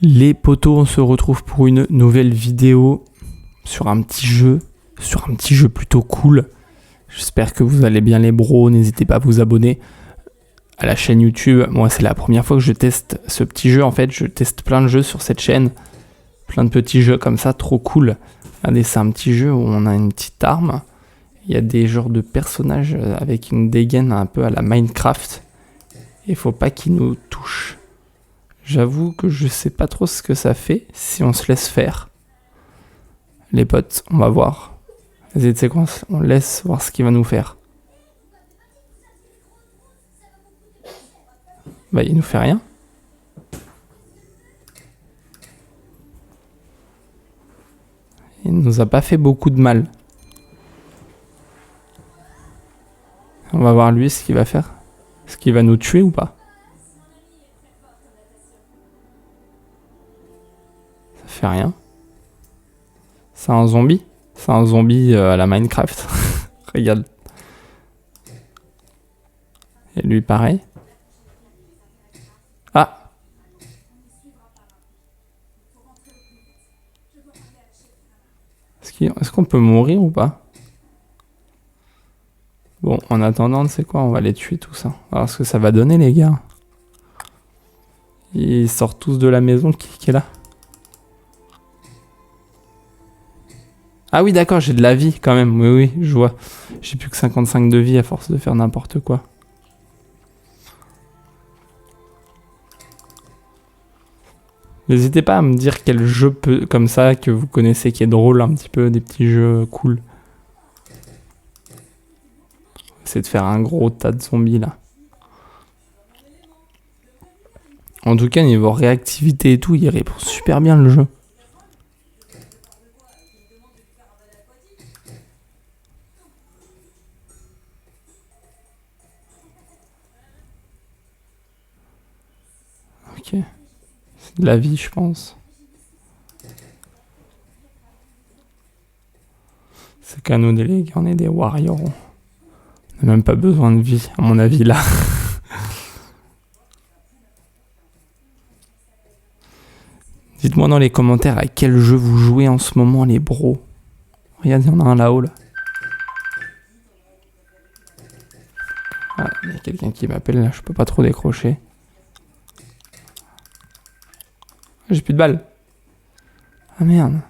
Les potos, on se retrouve pour une nouvelle vidéo sur un petit jeu plutôt cool. J'espère que vous allez bien les bros, n'hésitez pas à vous abonner à la chaîne YouTube. Moi, c'est la première fois que je teste ce petit jeu. En fait, je teste plein de jeux sur cette chaîne. Plein de petits jeux comme ça, trop cool. Regardez, c'est un petit jeu où on a une petite arme. Il y a des genres de personnages avec une dégaine un peu à la Minecraft. Il faut pas qu'ils nous touchent. J'avoue que je sais pas trop ce que ça fait si on se laisse faire. Les potes, on va voir. Vas-y, tu sais quoi, on laisse voir ce qu'il va nous faire. Bah, il nous fait rien. Il nous a pas fait beaucoup de mal. On va voir lui ce qu'il va faire. Est-ce qu'il va nous tuer ou pas? Ça fait rien. C'est un zombie. C'est un zombie à la Minecraft. Regarde. Et lui pareil. Ah! Est-ce qu'on peut mourir ou pas? Bon, en attendant, tu sais quoi, on va les tuer tous. Hein. Alors, ce que ça va donner, les gars. Ils sortent tous de la maison. Qui est là? Ah oui, d'accord, j'ai de la vie quand même. Oui, je vois. J'ai plus que 55 de vie à force de faire n'importe quoi. N'hésitez pas à me dire quel jeu comme ça que vous connaissez qui est drôle un petit peu, des petits jeux cool. C'est de faire un gros tas de zombies là. En tout cas, niveau réactivité et tout, il répond super bien le jeu. Ok. C'est de la vie, je pense. C'est qu'à nous, les gars, on est des warriors. On n'a même pas besoin de vie, à mon avis, là. Dites-moi dans les commentaires à quel jeu vous jouez en ce moment, les bros. Regarde, il y en a un là-haut, là. Ah, il y a quelqu'un qui m'appelle, là, je peux pas trop décrocher. J'ai plus de balles. Ah merde.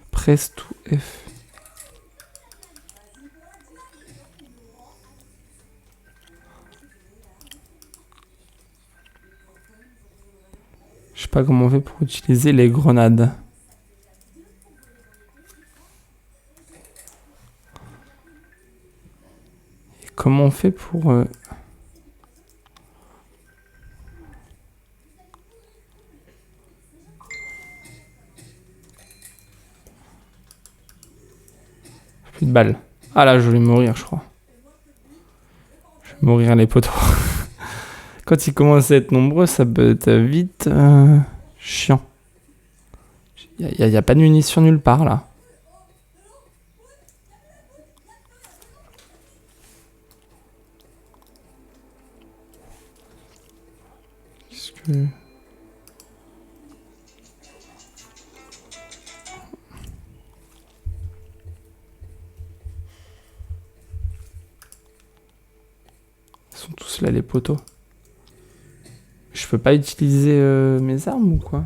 Press to F. Je sais pas comment on fait pour utiliser les grenades. Et comment on fait pour... Plus de balles. Ah là, je vais mourir, je crois. Je vais mourir les poteaux. Quand ils commencent à être nombreux, ça peut être vite chiant. Il y a pas de munitions nulle part, là. Qu'est-ce que... Ils sont tous là, les poteaux. Je peux pas utiliser mes armes ou quoi?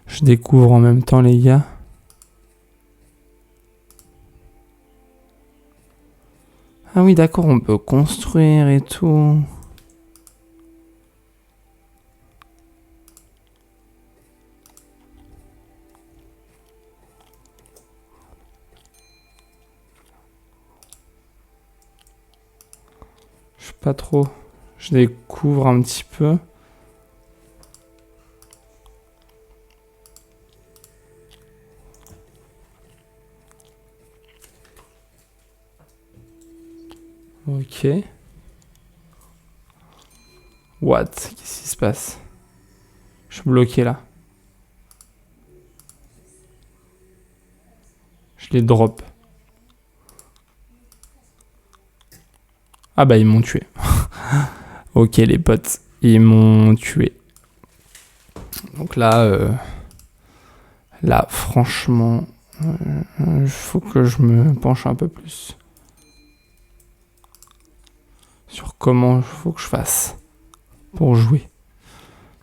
Je découvre en même temps, les gars. Ah oui, d'accord, on peut construire et tout. Je sais pas trop. Je découvre un petit peu. Ok. What? Qu'est-ce qui se passe? Je suis bloqué là. Je les drop. Ah bah ils m'ont tué. Ok les potes, ils m'ont tué. Donc là, franchement, il faut que je me penche un peu plus sur comment il faut que je fasse pour jouer.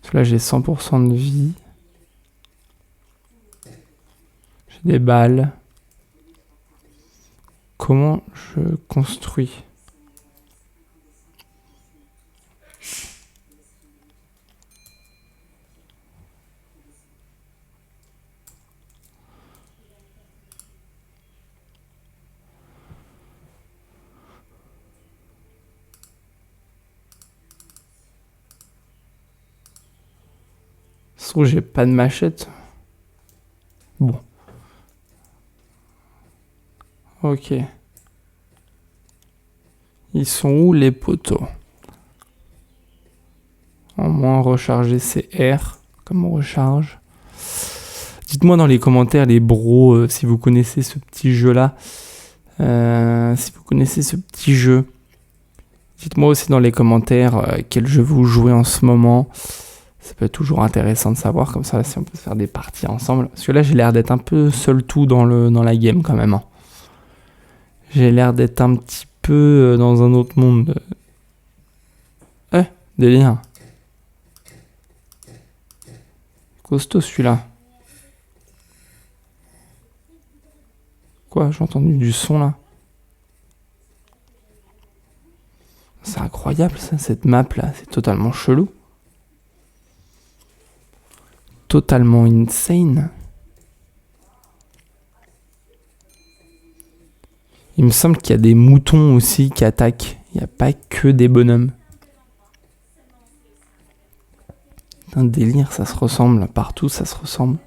Parce que là j'ai 100% de vie. J'ai des balles. Comment je construis ? Sauf que j'ai pas de machette. Bon. Ok. Ils sont où les poteaux? Au moins recharger c'est R. Comme on recharge. Dites-moi dans les commentaires les bros si vous connaissez ce petit jeu là. Si vous connaissez ce petit jeu. Dites-moi aussi dans les commentaires quel jeu vous jouez en ce moment. Ça peut être toujours intéressant de savoir, comme ça si on peut se faire des parties ensemble. Parce que là j'ai l'air d'être un peu seul tout dans la game quand même. Hein. J'ai l'air d'être un petit peu dans un autre monde. Délire. Costaud celui-là. Quoi, j'ai entendu du son là. C'est incroyable ça, cette map là, c'est totalement chelou. Totalement insane. Il me semble qu'il y a des moutons aussi qui attaquent. Il n'y a pas que des bonhommes. Un délire, ça se ressemble. Partout, ça se ressemble.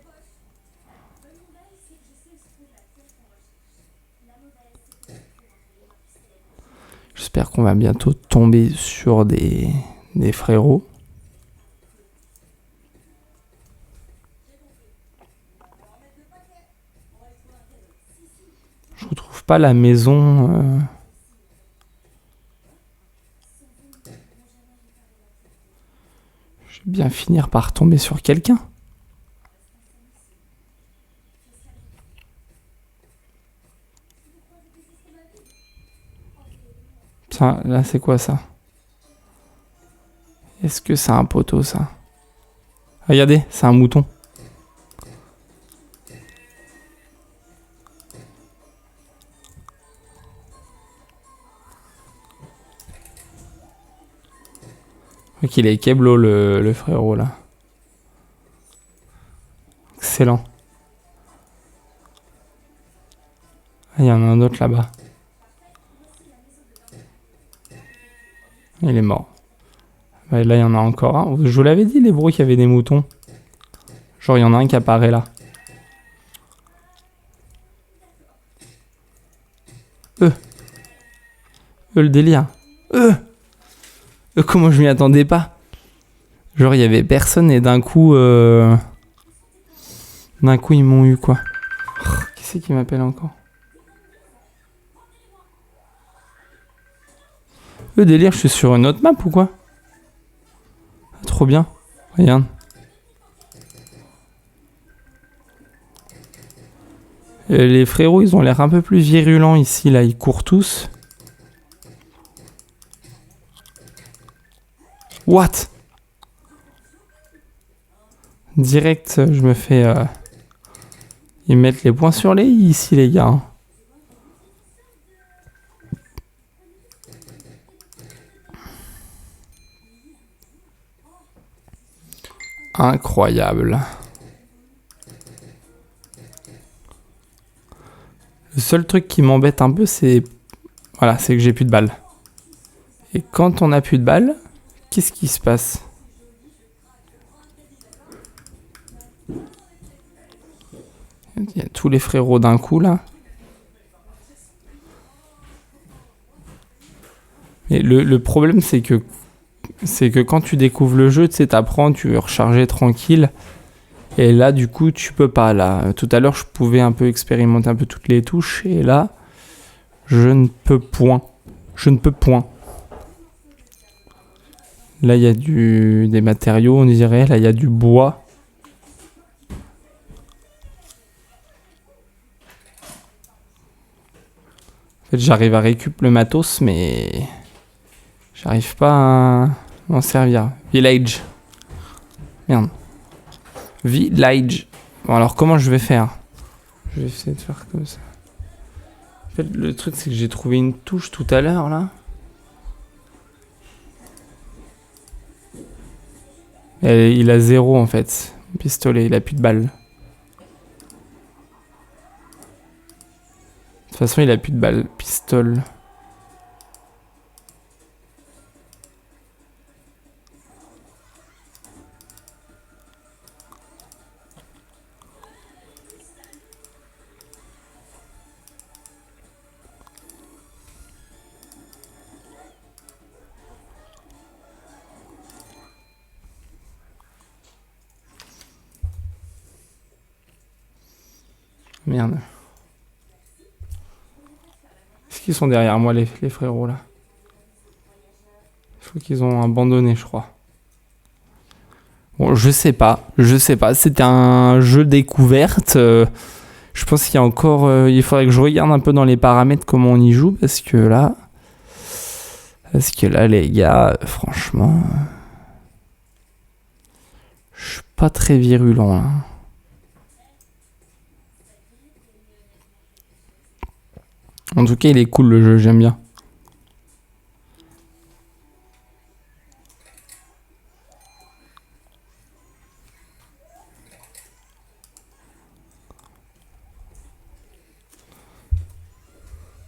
J'espère qu'on va bientôt tomber sur des frérots. Je retrouve pas la maison. Je vais bien finir par tomber sur quelqu'un. Ça, là, c'est quoi ça? Est-ce que c'est un poteau, ça? Regardez, c'est un mouton. Ok, il est Keblo, le frérot, là. Excellent. Ah, il y en a un autre là-bas. Il est mort. Et là, il y en a encore un. Je vous l'avais dit, les bros, qu'il y avait des moutons. Genre, il y en a un qui apparaît là. Le délire. Comment je m'y attendais pas. Genre, il y avait personne et d'un coup... D'un coup, ils m'ont eu, quoi. Qui c'est qui m'appelle encore? Le délire, je suis sur une autre map ou quoi? Ah, trop bien. Regarde. Et les frérots, ils ont l'air un peu plus virulents ici, là. Ils courent tous. What? Direct, je me fais... Ils mettent les points sur les i ici, les gars. Incroyable. Le seul truc qui m'embête un peu, c'est... Voilà, c'est que j'ai plus de balles. Et quand on a plus de balles, qu'est-ce qui se passe? Il y a tous les frérots d'un coup, là. Mais le problème, c'est que quand tu découvres le jeu, tu sais, t'apprends, tu veux recharger tranquille. Et là, du coup, tu peux pas. Là, tout à l'heure, je pouvais un peu expérimenter un peu toutes les touches. Et là, je ne peux point. Je ne peux point. Là, il y a des matériaux, on dirait. Là, il y a du bois. En fait, j'arrive à récupérer le matos, mais j'arrive pas à m'en servir. Village. Merde. Village. Bon, alors comment je vais faire? Je vais essayer de faire comme ça. En fait, le truc, c'est que j'ai trouvé une touche tout à l'heure, là. Et il a 0, en fait. Pistolet, il a plus de balles. De toute façon, il a plus de balles. Pistole. Merde. Est-ce qu'ils sont derrière moi, les frérots, là? Je crois qu'ils ont abandonné, je crois. Bon, je sais pas. C'était un jeu découverte. Je pense qu'il y a encore... il faudrait que je regarde un peu dans les paramètres comment on y joue, parce que là, les gars, franchement... je suis pas très virulent, là. En tout cas, il est cool, le jeu, j'aime bien.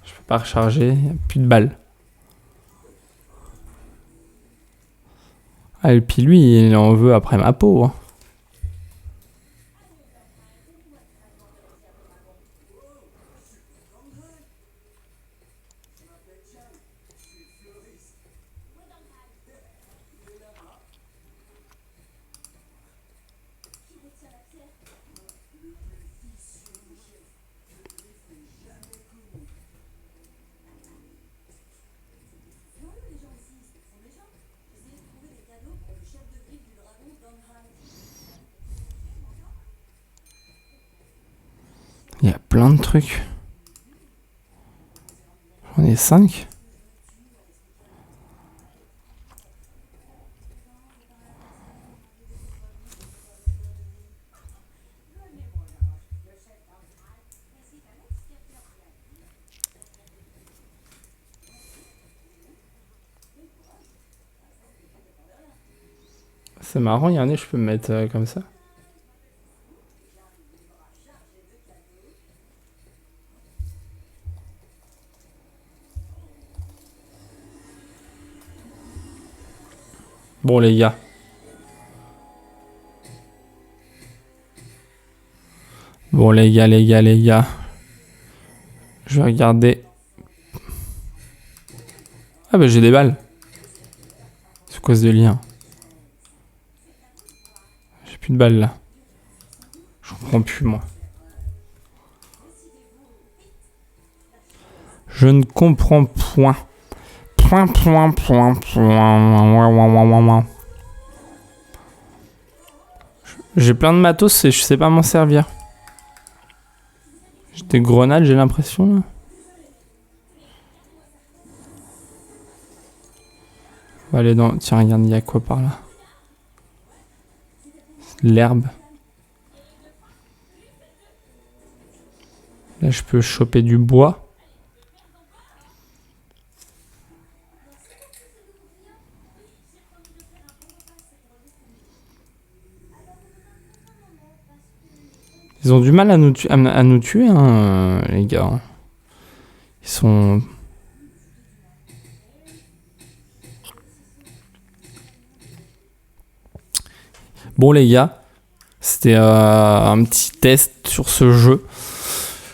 Je peux pas recharger, il n'y a plus de balles. Ah, et puis lui, il en veut après ma peau, hein. Il y a plein de trucs. J'en ai 5. C'est marrant, il y en a, je peux me mettre comme ça. Bon, les gars. Bon, les gars. Je vais regarder. Ah, bah, j'ai des balles. C'est quoi ce délire? J'ai plus de balles, là. Je comprends plus, moi. Je ne comprends point. Point. J'ai plein de matos et je sais pas m'en servir. J'ai des grenades, j'ai l'impression, là. On va aller dans... Tiens, regarde, il y a quoi par là? L'herbe. Là, je peux choper du bois. Ils ont du mal à nous tuer, hein, les gars. Ils sont... Bon, les gars, c'était un petit test sur ce jeu.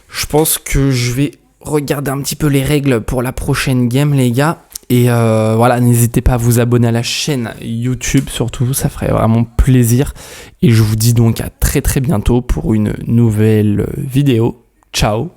Je pense que je vais regarder un petit peu les règles pour la prochaine game, les gars. Et voilà, n'hésitez pas à vous abonner à la chaîne YouTube, surtout, ça ferait vraiment plaisir. Et je vous dis donc à très très bientôt pour une nouvelle vidéo. Ciao!